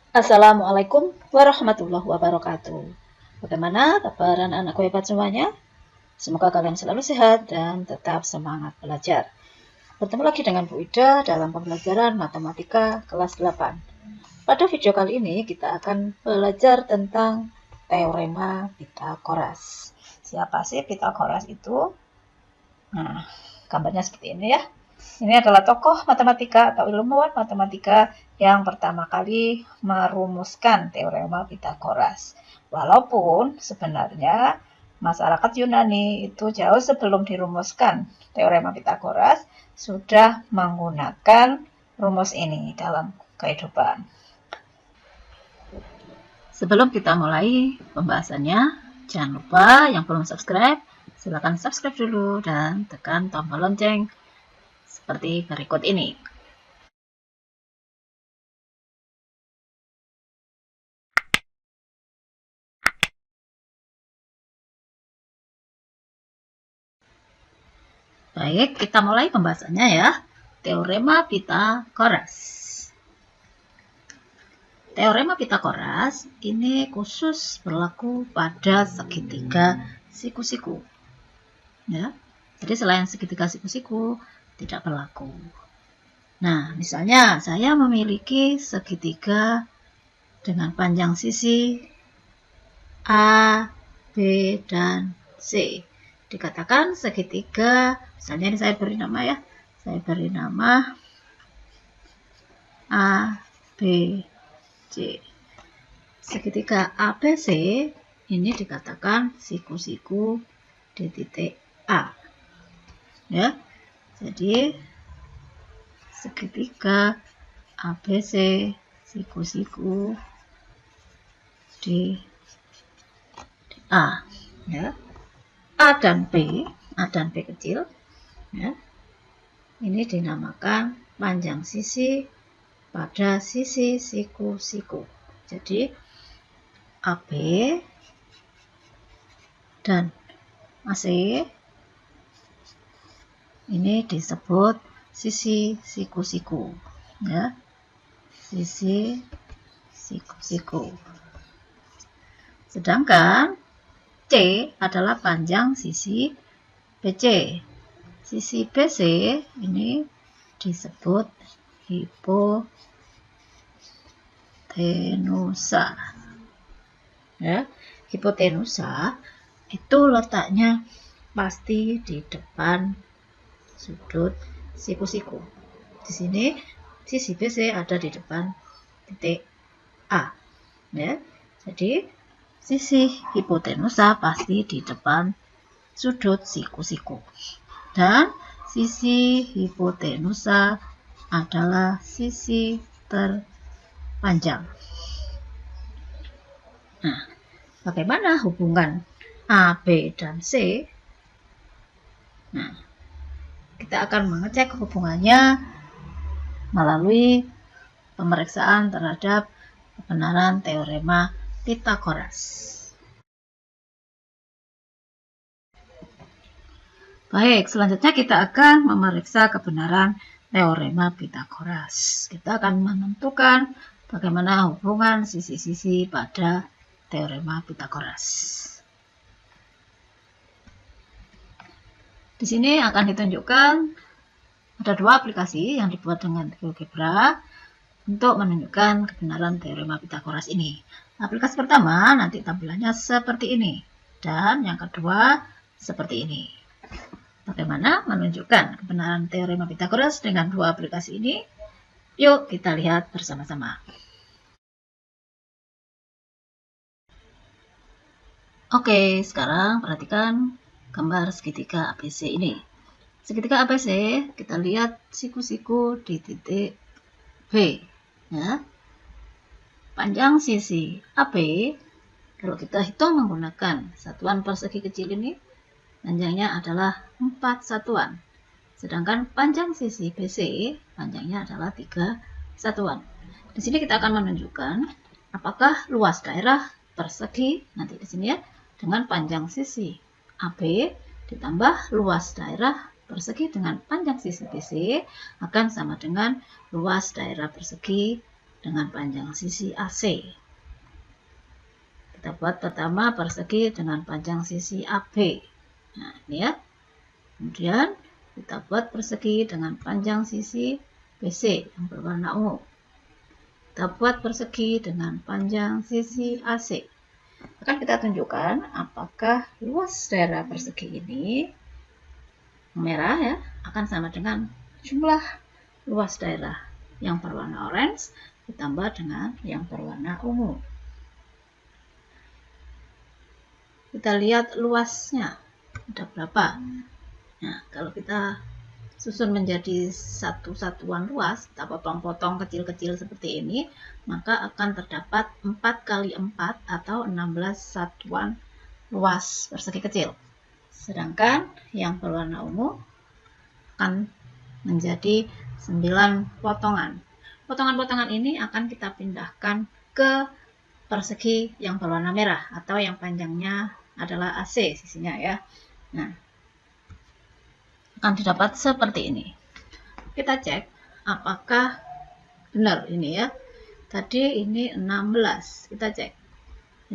Assalamualaikum warahmatullahi wabarakatuh. Bagaimana kabar anak-anakku hebat semuanya? Semoga kalian selalu sehat dan tetap semangat belajar. Bertemu lagi dengan Bu Ida dalam pembelajaran matematika kelas 8. Pada video kali ini kita akan belajar tentang teorema Pitagoras. Siapa sih Pitagoras itu? Nah, gambarnya seperti ini ya. Ini adalah tokoh matematika atau ilmuwan matematika yang pertama kali merumuskan teorema Pitagoras. Walaupun sebenarnya masyarakat Yunani itu jauh sebelum dirumuskan teorema Pitagoras sudah menggunakan rumus ini dalam kehidupan. Sebelum kita mulai pembahasannya, jangan lupa yang belum subscribe, silakan subscribe dulu dan tekan tombol lonceng seperti berikut ini. Baik, kita mulai pembahasannya ya. Teorema Pitagoras. Teorema Pitagoras ini khusus berlaku pada segitiga siku-siku. Ya. Jadi selain segitiga siku-siku tidak berlaku. Nah, misalnya saya memiliki segitiga dengan panjang sisi A, B, dan C. Dikatakan segitiga, misalnya ini saya beri nama ya. Saya beri nama A, B, C. Segitiga ABC ini dikatakan siku-siku di titik A. Ya. Jadi segitiga ABC siku-siku di A. Ya. A dan B kecil, ya, ini dinamakan panjang sisi pada sisi siku-siku. Jadi AB dan AC ini disebut sisi siku-siku, ya, sisi siku-siku. Sedangkan C adalah panjang sisi BC. Sisi BC ini disebut hipotenusa. Ya, hipotenusa itu letaknya pasti di depan sudut siku-siku. Di sini sisi BC ada di depan titik A. Ya, jadi sisi hipotenusa pasti di depan sudut siku-siku. Dan sisi hipotenusa adalah sisi terpanjang. Nah, bagaimana hubungan A, B, dan C? Nah, kita akan mengecek hubungannya melalui pemeriksaan terhadap kebenaran teorema Pitagoras. Baik, selanjutnya kita akan memeriksa kebenaran teorema Pitagoras. Kita akan menentukan bagaimana hubungan sisi-sisi pada teorema Pitagoras. Di sini akan ditunjukkan ada dua aplikasi yang dibuat dengan GeoGebra untuk menunjukkan kebenaran teorema Pitagoras ini. Aplikasi pertama nanti tampilannya seperti ini, dan yang kedua seperti ini. Bagaimana menunjukkan kebenaran teorema Pitagoras dengan dua aplikasi ini? Yuk kita lihat bersama-sama. Oke, sekarang perhatikan gambar segitiga ABC ini. Segitiga ABC kita lihat siku-siku di titik B. Ya. Panjang sisi AB, kalau kita hitung menggunakan satuan persegi kecil ini, panjangnya adalah 4 satuan. Sedangkan panjang sisi BC, panjangnya adalah 3 satuan. Di sini kita akan menunjukkan apakah luas daerah persegi, nanti di sini ya, dengan panjang sisi AB ditambah luas daerah persegi dengan panjang sisi BC akan sama dengan luas daerah persegi dengan panjang sisi AC. Kita buat pertama persegi dengan panjang sisi AB. Nah, ini ya. Kemudian kita buat persegi dengan panjang sisi BC yang berwarna ungu. Kita buat persegi dengan panjang sisi AC. Akan kita tunjukkan apakah luas daerah persegi ini merah ya akan sama dengan jumlah luas daerah yang berwarna orange ditambah dengan yang berwarna ungu. Kita lihat luasnya ada berapa. Nah, kalau kita susun menjadi satu satuan luas, kita potong-potong kecil-kecil seperti ini, maka akan terdapat 4 kali 4 atau 16 satuan luas persegi kecil. Sedangkan yang berwarna ungu akan menjadi 9 potongan. Potongan-potongan ini akan kita pindahkan ke persegi yang berwarna merah atau yang panjangnya adalah AC sisinya ya. Nah, akan didapat seperti ini. Kita cek apakah benar ini ya. Tadi ini 16. Kita cek.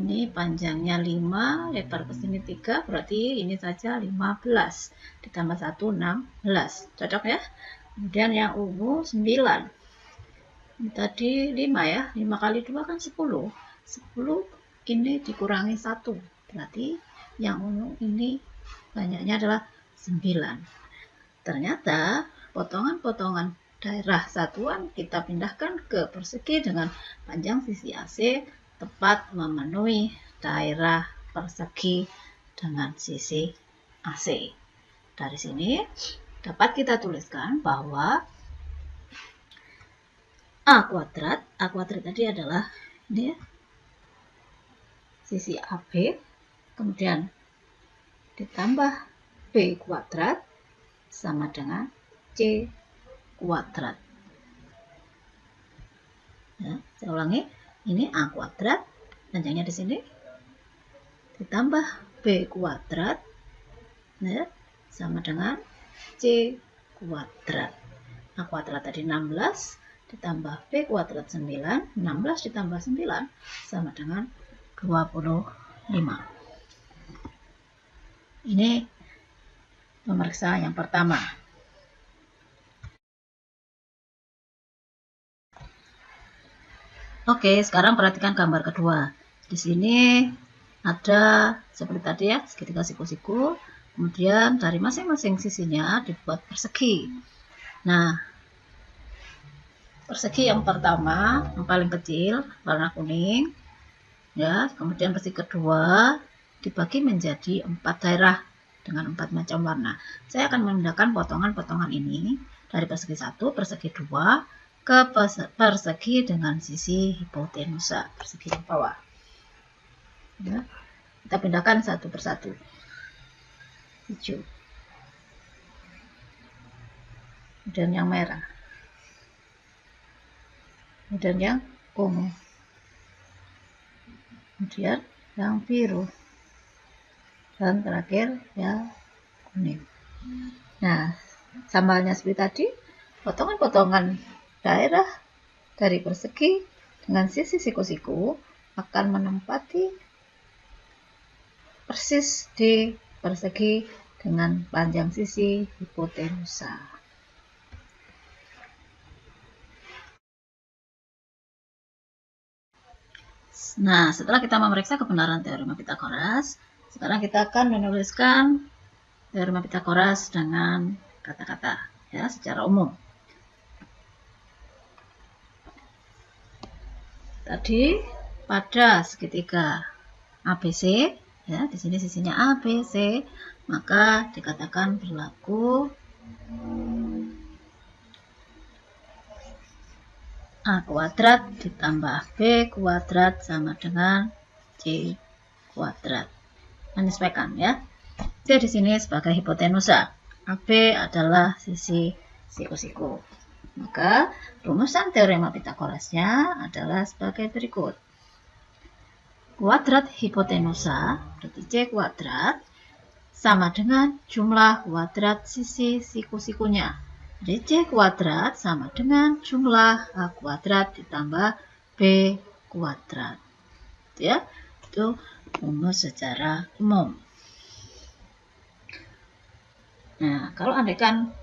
Ini panjangnya 5, lebar ke sini 3, berarti ini saja 15. Ditambah 1, 16. Cocok ya? Kemudian yang ungu 9. Ini tadi 5 ya. 5 kali 2 kan 10. 10 ini dikurangi 1. Berarti yang ungu ini banyaknya adalah 9. Ternyata potongan-potongan daerah satuan kita pindahkan ke persegi dengan panjang sisi AC tepat memenuhi daerah persegi dengan sisi AC. Dari sini dapat kita tuliskan bahwa A kuadrat tadi adalah ini ya, sisi AB, kemudian ditambah B kuadrat sama dengan C kuadrat. Ya, saya ulangi, ini A kuadrat, panjangnya di sini, ditambah B kuadrat, ya, sama dengan C kuadrat. A kuadrat tadi 16, ditambah B kuadrat 9, 16 ditambah 9 sama dengan 25. Ini pemeriksa yang pertama. Oke, sekarang perhatikan gambar kedua. Di sini ada seperti tadi ya, segitiga siku-siku. Kemudian dari masing-masing sisinya dibuat persegi. Nah, persegi yang pertama, yang paling kecil, warna kuning. Ya, kemudian persegi kedua dibagi menjadi 4 daerah dengan 4 macam warna. Saya akan memindahkan potongan-potongan ini dari persegi 1, persegi 2 ke persegi dengan sisi hipotenusa, persegi yang bawah. Ya, kita pindahkan satu persatu. Hijau. Kemudian yang merah. Kemudian yang ungu. Kemudian yang biru. Dan terakhir yang kuning. Nah, sambalnya seperti tadi, potongan-potongan daerah dari persegi dengan sisi siku-siku akan menempati persis di persegi dengan panjang sisi hipotenusa. Nah, setelah kita memeriksa kebenaran teorema Pitagoras, sekarang kita akan menuliskan teorema Pitagoras dengan kata-kata ya secara umum. Tadi pada segitiga ABC, ya di sini sisinya ABC, maka dikatakan berlaku A kuadrat ditambah B kuadrat sama dengan C kuadrat. Menyesuaikan ya. C di sini sebagai hipotenusa. AB adalah sisi siku-siku. Maka rumusan teorema Pitagorasnya adalah sebagai berikut. Kuadrat hipotenusa berarti C kuadrat sama dengan jumlah kuadrat sisi siku-sikunya. Jadi C kuadrat sama dengan jumlah A kuadrat ditambah B kuadrat. Ya, itu rumus secara umum. Nah, kalau andaikan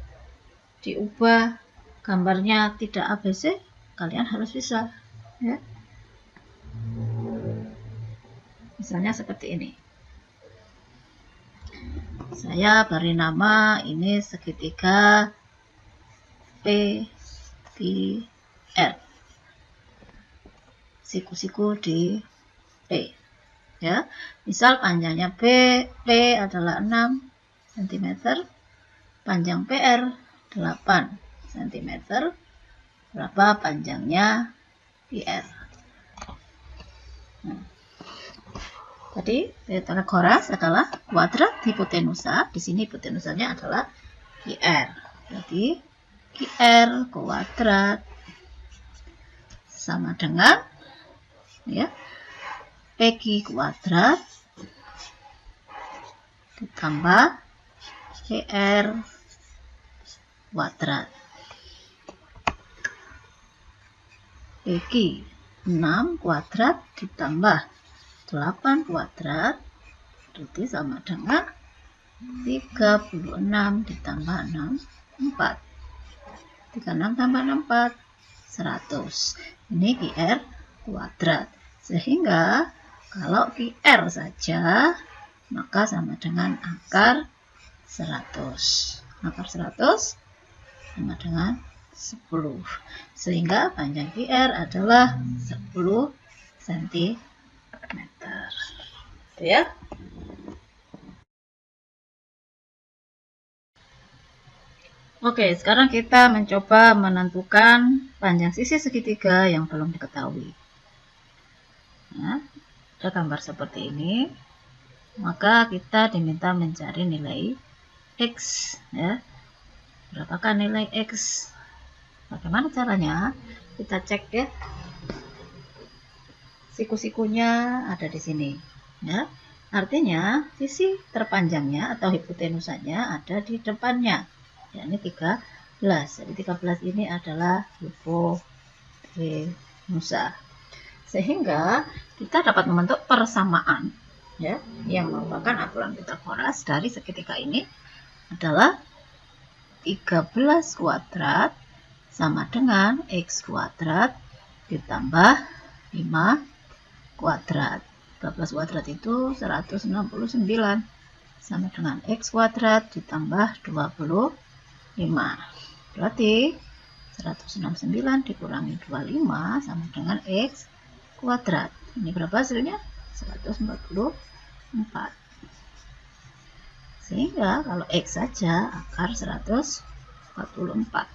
diubah gambarnya tidak ABC, kalian harus bisa, ya. Misalnya seperti ini. Saya beri nama ini segitiga PQR. Siku-siku di P. Ya, misal panjangnya P adalah 6 cm, panjang PR 8 cm. Berapa panjangnya PR? Nah, tadi Pythagoras adalah kuadrat hipotenusa. Di sini hipotenusanya adalah QR. Jadi QR kuadrat sama dengan, ya, PQ kuadrat ditambah PR kuadrat. PQ 6 kuadrat ditambah 8 kuadrat berarti sama dengan 36 ditambah 6, 4. 36 tambah 6, 4, 100. Ini QR kuadrat. Sehingga kalau QR saja, maka sama dengan akar 100. Akar 100 sama dengan 10. Sehingga panjang QR adalah 10 cm. Itu ya. Oke, sekarang kita mencoba menentukan panjang sisi segitiga yang belum diketahui. Nah, ada gambar seperti ini. Maka kita diminta mencari nilai X, ya. Berapakah nilai X? Bagaimana caranya? Kita cek, ya. Siku-sikunya ada di sini, ya. Artinya sisi terpanjangnya atau hipotenusanya ada di depannya, yakni 13. Jadi 13 ini adalah hipotenusa. Sehingga kita dapat membentuk persamaan, ya, yang merupakan aturan Pythagoras dari segitiga ini adalah 13 kuadrat sama dengan X kuadrat ditambah 5 kuadrat. 13 kuadrat itu 169 sama dengan X kuadrat ditambah 25. Berarti 169 dikurangi 25 sama dengan X kuadrat. Ini berapa hasilnya? 144. Sehingga kalau X saja akar 144.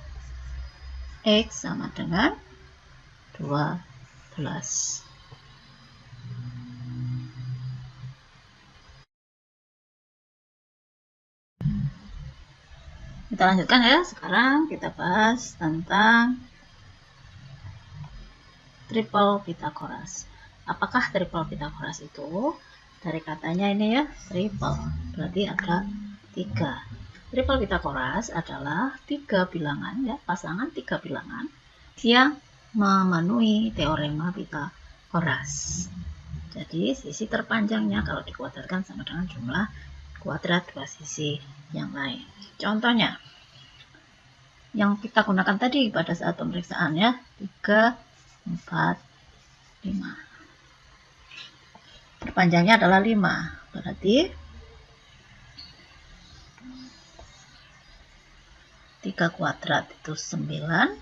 X sama dengan 12. Kita lanjutkan, ya. Sekarang kita bahas tentang triple Pythagoras. Apakah triple Pythagoras itu? Dari katanya ini, ya, triple. Berarti ada 3. Triple Pythagoras adalah 3 bilangan, ya, pasangan 3 bilangan yang memenuhi teorema Pythagoras. Jadi sisi terpanjangnya kalau dikuadratkan sama dengan jumlah kuadrat dua sisi yang lain. Contohnya yang kita gunakan tadi pada saat pemeriksaan, ya, 3, 4, 5. Perpanjangnya adalah 5. Berarti 3 kuadrat itu 9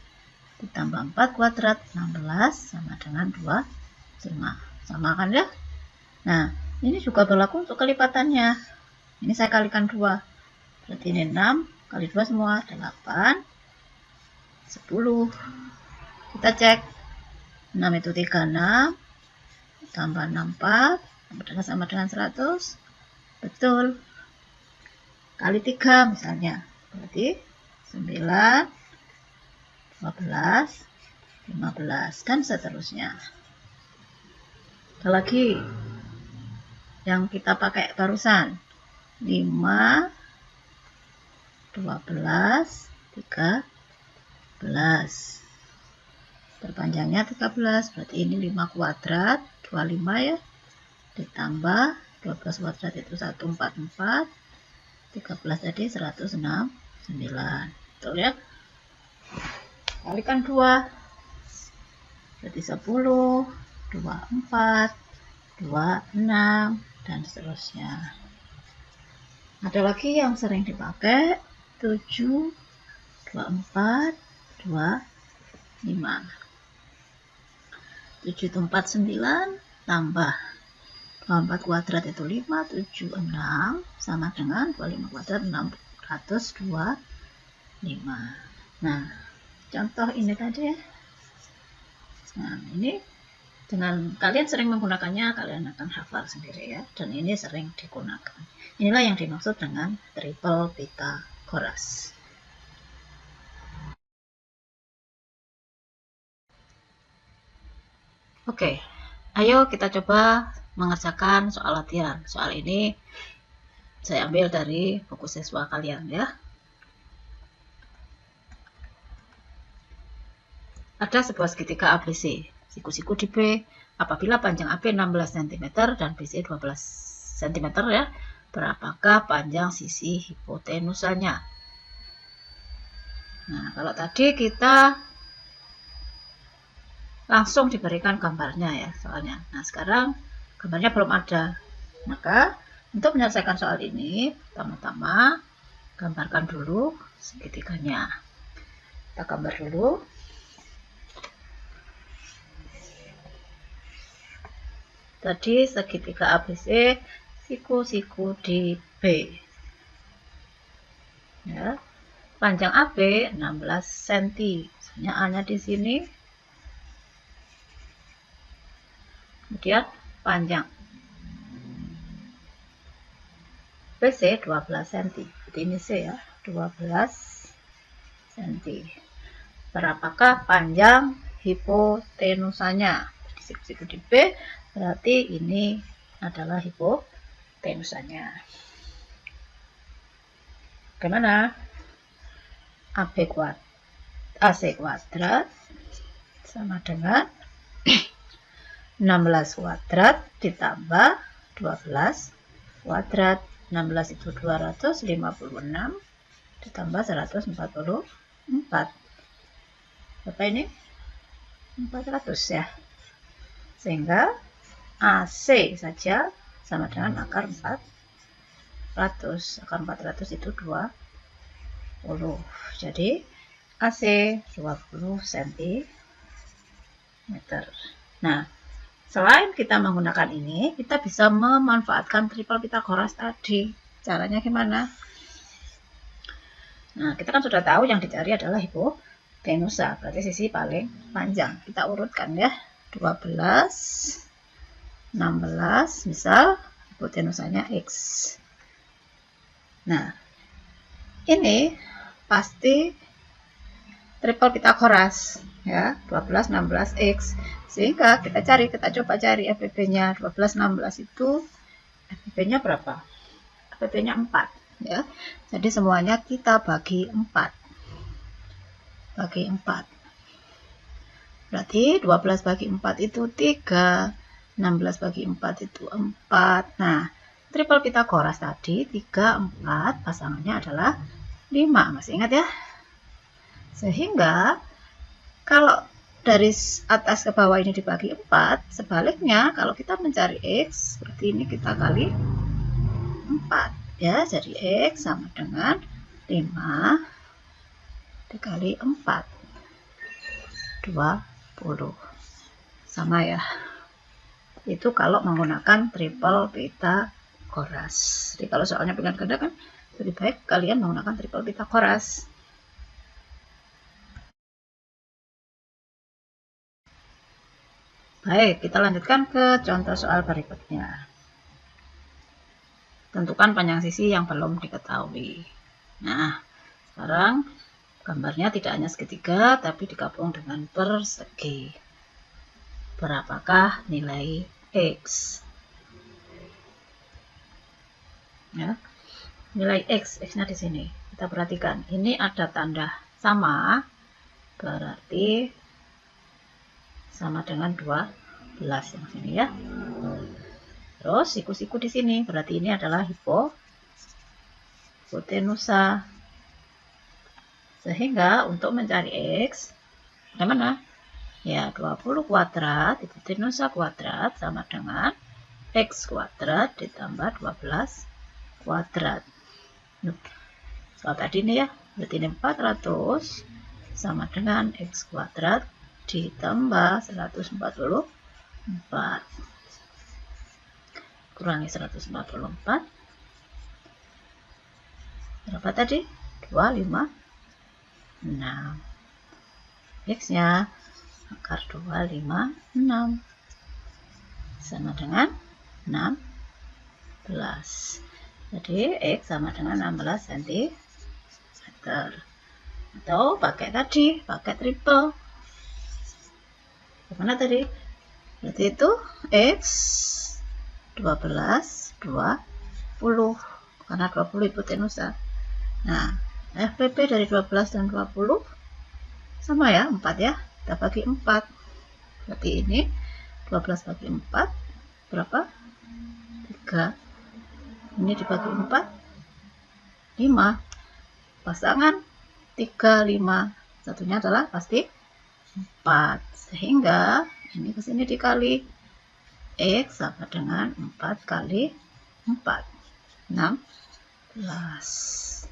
ditambah 4 kuadrat 16 sama dengan 25. Sama kan, ya? Nah, ini juga berlaku untuk kelipatannya. Ini saya kalikan 2. Berarti ini 6 kali 2 semua 8, 10. Kita cek. 6 itu 36 tambah 64 sama dengan 100. Betul. Kali 3 misalnya. Berarti 9, 12, 15 dan seterusnya. Ada lagi yang kita pakai barusan. 5, 12, 13. Perpanjangnya 13, berarti ini 5 kuadrat, 25 ya. Ditambah 12 kuadrat itu 144. 13 tadi 169. Betul ya? Kalikan 2. Berarti 10, 24, 26, dan seterusnya. Ada lagi yang sering dipakai 7, 24, 25. 7 itu 49 tambah 24 kuadrat itu 5, 7, 6 sama dengan 25 kuadrat 625. Nah, contoh ini tadi ya. Nah, ini dengan kalian sering menggunakannya, kalian akan hafal sendiri ya. Dan ini sering digunakan. Inilah yang dimaksud dengan triple Pythagoras. Oke, ayo kita coba mengerjakan soal latihan. Soal ini saya ambil dari buku siswa kalian ya. Ada sebuah segitiga ABC, siku-siku di B. Apabila panjang AB 16 cm dan BC 12 cm ya, berapakah panjang sisi hipotenusanya? Nah, kalau tadi kita langsung diberikan gambarnya ya soalnya. Nah, sekarang gambarnya belum ada. Maka untuk menyelesaikan soal ini, pertama-tama gambarkan dulu segitiganya. Kita gambar dulu. Tadi segitiga ABC, siku-siku di B. Ya. Panjang AB 16 cm. Misalnya A-nya di sini. Kemudian panjang BC 12 cm. Jadi ini C ya, 12 cm. Berapakah panjang hipotenusanya? Jadi siku-siku di B, berarti ini adalah hipotenusanya. Bagaimana? AC kuadrat sama dengan 16 kuadrat ditambah 12 kuadrat. 16 itu 256 ditambah 144. Berapa ini? 400 ya. Sehingga AC saja sama dengan akar 400. Akar 400 itu 20. Jadi AC 20 cm. Nah, selain kita menggunakan ini, kita bisa memanfaatkan triple Pythagoras tadi. Caranya gimana? Nah, kita kan sudah tahu yang dicari adalah hipotenusa, berarti sisi paling panjang. Kita urutkan ya. 12, 16, misal hipotenusanya X. Nah, ini pasti triple Pythagoras ya, 12, 16, X. Sehingga kita coba cari FBB-nya. 12, 16 itu FBB-nya berapa? FBB-nya 4 ya. Jadi semuanya kita bagi 4. Bagi 4. Berarti 12 bagi 4 itu 3, 16 bagi 4 itu 4. Nah, triple Pythagoras tadi 3, 4, pasangannya adalah 5. Masih ingat ya? Sehingga kalau dari atas ke bawah ini dibagi 4, sebaliknya kalau kita mencari X, seperti ini kita kali 4 ya. Jadi X sama dengan 5 dikali 4, 20. Sama ya. Itu kalau menggunakan triple Pythagoras. Jadi kalau soalnya pilihan ganda kan lebih baik kalian menggunakan triple Pythagoras. Baik, kita lanjutkan ke contoh soal berikutnya. Tentukan panjang sisi yang belum diketahui. Nah, sekarang gambarnya tidak hanya segitiga, tapi digabung dengan persegi. Berapakah nilai X? Ya, nilai X-nya di sini. Kita perhatikan, ini ada tanda sama, berarti sama dengan 12 yang sini ya. Terus siku-siku di sini, berarti ini adalah hipotenusa. Sehingga untuk mencari X, bagaimana? Ya, 20 kuadrat, hipotenusa kuadrat sama dengan X kuadrat ditambah 12 kuadrat. Soal tadi ini ya, berarti ini 400 sama dengan X kuadrat ditambah 144. Kurangi 144. Berapa tadi? 256. X-nya akar 256 sama dengan 16. Jadi X sama dengan 16 cm. Atau pakai triple. Bagaimana tadi? Berarti itu X 12, 20. Karena 20 hipotenusa. Nah, FPP dari 12 dan 20 sama ya, 4 ya. Kita bagi 4. Berarti ini 12 bagi 4 berapa? 3. Ini dibagi 4 5. Pasangan 3, 5. Satunya adalah pasti 4. Sehingga ini ke sini dikali X sama dengan 4 kali 4. 16.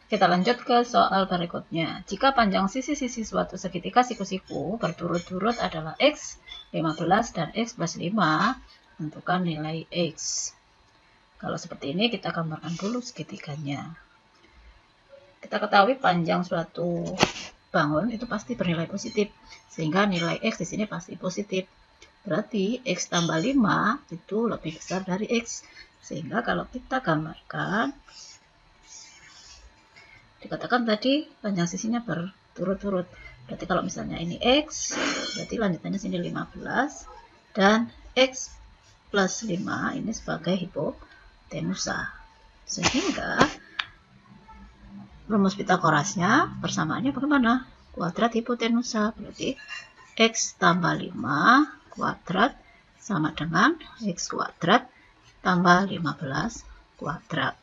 Kita lanjut ke soal berikutnya. Jika panjang sisi-sisi suatu segitiga siku-siku berturut-turut adalah X 15 dan X plus 5, tentukan nilai X. Kalau seperti ini kita gambarkan dulu segitiganya. Kita ketahui panjang suatu bangun itu pasti bernilai positif, sehingga nilai X di sini pasti positif. Berarti X tambah 5 itu lebih besar dari X. Sehingga kalau kita gambarkan, dikatakan tadi panjang sisinya berturut-turut. Berarti kalau misalnya ini X, berarti lanjutannya sini 15. Dan X plus 5 ini sebagai hipotenusa. Sehingga rumus Pitagorasnya persamaannya bagaimana? Kuadrat hipotenusa. Berarti X tambah 5 kuadrat sama dengan X kuadrat tambah 15 kuadrat.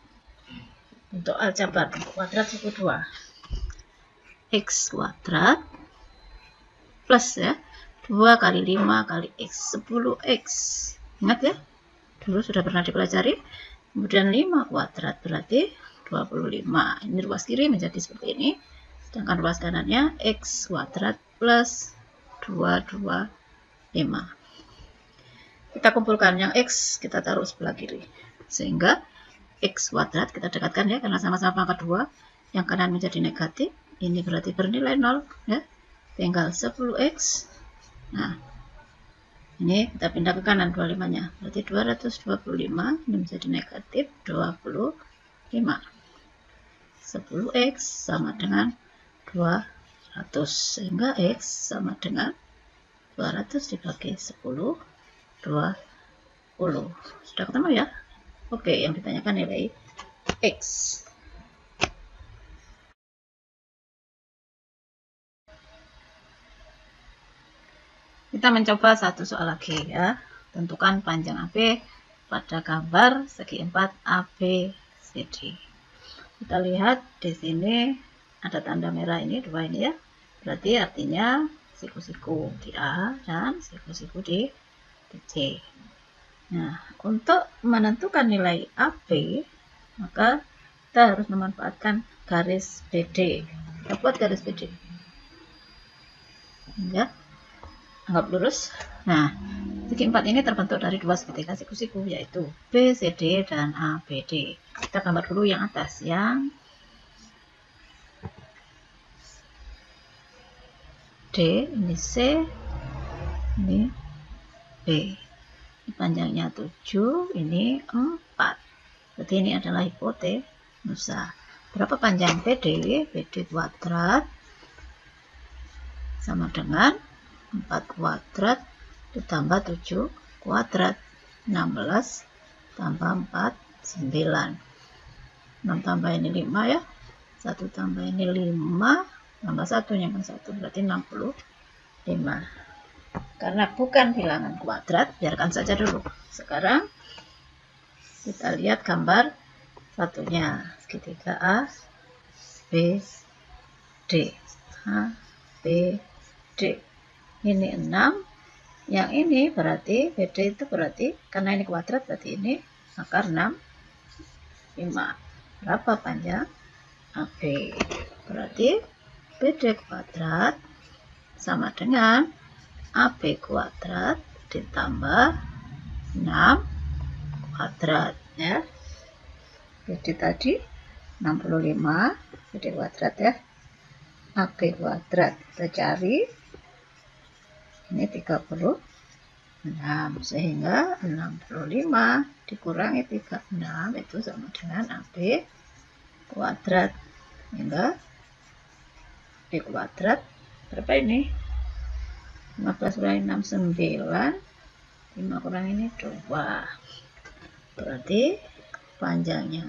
Untuk aljabar kuadrat suku 2. X kuadrat plus ya 2 kali 5 kali X 10X. Ingat ya? Dulu sudah pernah dipelajari. Kemudian 5 kuadrat berarti 25. Ini ruas kiri menjadi seperti ini. Sedangkan ruas kanannya X kuadrat plus 225. Kita kumpulkan yang X, kita taruh sebelah kiri. Sehingga X kuadrat kita dekatkan ya, karena sama-sama pangkat 2. Yang kanan menjadi negatif. Ini berarti bernilai 0 ya. Tinggal 10X. Nah, ini kita pindah ke kanan 25-nya. Berarti 225 ini menjadi negatif 25. 10X sama dengan 200. Sehingga X sama dengan 200 dibagi 10, 20. Sudah ketemu ya? Oke, yang ditanyakan nilai X. Kita mencoba satu soal lagi ya. Tentukan panjang AB pada gambar segi 4 ABCD. Kita lihat di sini ada tanda merah ini, 2 ini ya. Berarti artinya siku-siku di A dan siku-siku di C. Nah, untuk menentukan nilai AB, maka kita harus memanfaatkan garis BD. Kita buat garis BD. Ya, anggap lurus. Nah, segi 4 ini terbentuk dari 2 segitiga siku-siku, yaitu BCD dan ABD. Kita gambar dulu yang atas, yang D, ini C, ini B. Ini panjangnya 7, ini 4. Berarti ini adalah hipotenusa. Berapa panjang BD? BD kuadrat sama dengan 4 kuadrat ditambah 7 kuadrat. 16 tambah 4, 9. 6 tambah ini 5 ya. 1 tambah ini 5. Tambah 1 yang 1 berarti 65. Karena bukan bilangan kuadrat, biarkan saja dulu. Sekarang kita lihat gambar satunya. Segitiga A, B, D. A, B, D. Ini 6. Yang ini berarti BD itu berarti karena ini kuadrat berarti ini akar 6 5. Berapa panjang AB? Berarti BD kuadrat sama dengan AB kuadrat ditambah 6 kuadrat ya. BD tadi 65 BD kuadrat ya. AB kuadrat kita cari ini 36, sehingga 65 dikurangi 36 itu sama dengan AB kuadrat. Sehingga AB kuadrat berapa ini? 15 kurangi 6, 9. 5 kurang ini 2. Berarti panjangnya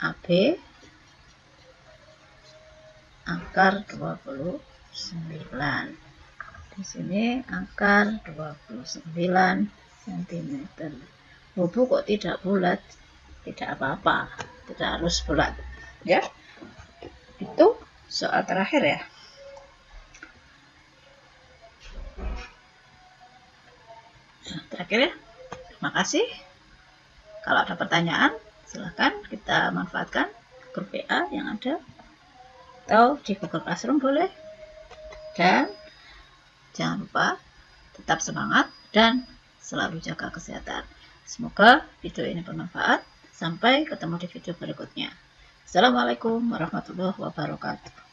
AB akar 29. Di sini akar 29 cm. Bubu kok tidak bulat? Tidak apa-apa, tidak harus bulat ya. Itu soal terakhir ya. Nah, terakhir ya. Terima kasih. Kalau ada pertanyaan silahkan kita manfaatkan grup WA yang ada atau di Google Classroom boleh. Dan jangan lupa tetap semangat dan selalu jaga kesehatan. Semoga video ini bermanfaat. Sampai ketemu di video berikutnya. Assalamualaikum warahmatullahi wabarakatuh.